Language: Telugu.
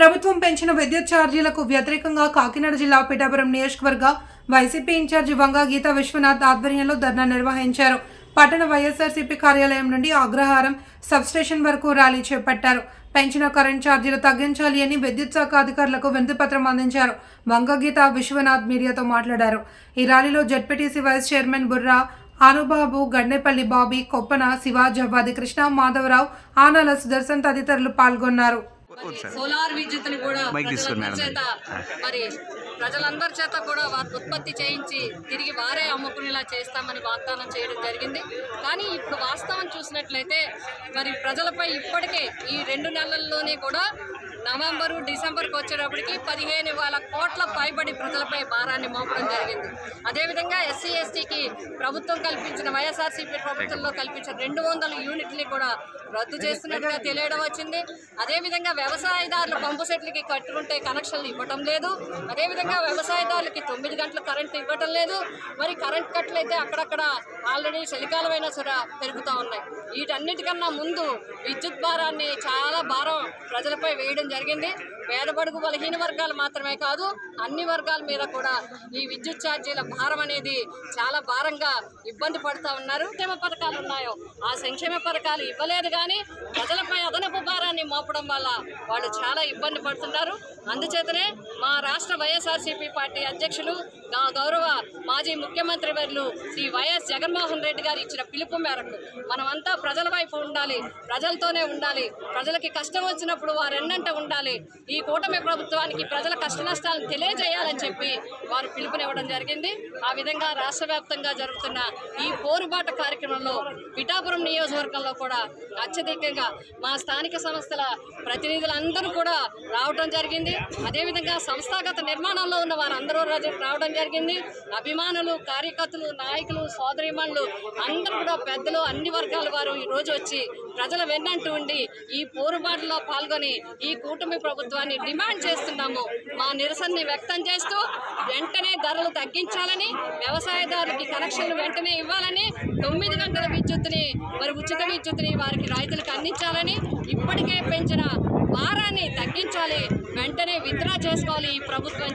ప్రభుత్వం పెంచిన విద్యుత్ ఛార్జీలకు వ్యతిరేకంగా కాకినాడ జిల్లా పిఠాపురం నియోజకవర్గ వైసీపీ ఇన్ఛార్జి వంగా గీతా విశ్వనాథ్ ఆధ్వర్యంలో ధర్నా నిర్వహించారు. పట్టణ వైఎస్ఆర్సీపీ కార్యాలయం నుండి అగ్రహారం సబ్స్టేషన్ వరకు ర్యాలీ చేపట్టారు. పెంచిన కరెంట్ ఛార్జీలు తగ్గించాలి అని విద్యుత్ శాఖ అధికారులకు వినతిపత్రం అందించారు. వంగా గీతా విశ్వనాథ్ మీడియాతో మాట్లాడారు. ఈ ర్యాలీలో ZPTC vice chairman Burra Anubabu, Gandepalli Bobby, Koppana Siva, Javvadi Krishna, Madhavarao, Anala Sudarshan తదితరులు పాల్గొన్నారు. సోలార్ విద్యుత్తుని కూడా ప్రజలందరి చేత కూడా ఉత్పత్తి చేయించి తిరిగి వారే అమ్ముకునేలా చేస్తామని వాగ్దానం చేయడం జరిగింది. కానీ ఇప్పుడు వాస్తవం చూసినట్లయితే మరి ప్రజలపై ఇప్పటికే ఈ 2 నెలల్లోనే కూడా నవంబరు, డిసెంబర్కి వచ్చేటప్పటికి 15,000 కోట్ల పైబడి ప్రజలపై భారాన్ని మోపడం జరిగింది. అదేవిధంగా ఎస్సీ ఎస్టీకి ప్రభుత్వం కల్పించిన వైఎస్ఆర్సీపీ ప్రభుత్వంలో కల్పించిన 200 యూనిట్ని కూడా రద్దు చేస్తున్నట్టుగా తెలియడం వచ్చింది. అదేవిధంగా వ్యవసాయదారులు పంపు సెట్లకి కట్టుకుంటే కనెక్షన్లు ఇవ్వటం లేదు. అదేవిధంగా వ్యవసాయదారులకి 9 గంటల కరెంటు ఇవ్వటం లేదు. మరి కరెంట్ కట్లు అయితే అక్కడక్కడ ఆల్రెడీ చలికాలమైనా సరే పెరుగుతూ ఉన్నాయి. వీటన్నిటికన్నా ముందు విద్యుత్ భారాన్ని చాలా భారం ప్రజలపై వేయడం జరిగింది. పేదబడుగు బలహీన వర్గాలు మాత్రమే కాదు, అన్ని వర్గాల మీద కూడా ఈ విద్యుత్ ఛార్జీల భారం అనేది చాలా భారంగా ఇబ్బంది పడుతూ ఉన్నారు. సంక్షేమ పథకాలు ఉన్నాయో ఆ సంక్షేమ పథకాలు ఇవ్వలేదు, కానీ ప్రజలపై అదనపు భారాన్ని మోపడం వల్ల వాళ్ళు చాలా ఇబ్బంది పడుతున్నారు. అందుచేతనే మా రాష్ట్ర వైఎస్ఆర్సీపీ పార్టీ అధ్యక్షులు గౌరవ మాజీ ముఖ్యమంత్రి వర్యులు శ్రీ వైఎస్ జగన్మోహన్ రెడ్డి గారు ఇచ్చిన పిలుపు మేరకు మనమంతా ప్రజల వైపు ఉండాలి, ప్రజలతోనే ఉండాలి, ప్రజలకి కష్టం వచ్చినప్పుడు వారెన్నంట ఉండాలి, ఈ కూటమి ప్రభుత్వానికి ప్రజల కష్ట నష్టాలను తెలియజేయాలని చెప్పి వారు పిలుపునివ్వడం జరిగింది. ఆ విధంగా రాష్ట్ర వ్యాప్తంగా జరుగుతున్న ఈ పోరుబాట కార్యక్రమంలో పిఠాపురం నియోజకవర్గంలో కూడా అత్యధికంగా మా స్థానిక సంస్థల ప్రతినిధులందరూ కూడా రావడం జరిగింది. అదేవిధంగా సంస్థాగత నిర్మాణంలో ఉన్న వారందరూ రావడం జరిగింది. అభిమానులు, కార్యకర్తలు, నాయకులు, సోదరీమణులు అందరూ కూడా పెద్దలు, అన్ని వర్గాల వారు ఈరోజు వచ్చి ప్రజల వెన్నంటూ ఉండి ఈ పోరుబాటులో పాల్గొని ఈ కూటమి ప్రభుత్వాన్ని డిమాండ్ చేస్తున్నాము. మా నిరసనని వ్యక్తం చేస్తూ వెంటనే ధరలు తగ్గించాలని, వ్యవసాయదారులకి కనెక్షన్లు వెంటనే ఇవ్వాలని, 9 గంటల విద్యుత్తుని మరి ఉచిత విద్యుత్తుని వారికి రైతులకు అందించాలని, ఇప్పటికే పెంచిన భారాన్ని తగ్గించాలి, వెంటనే విత్డ్రా చేసుకోవాలి ఈ ప్రభుత్వం.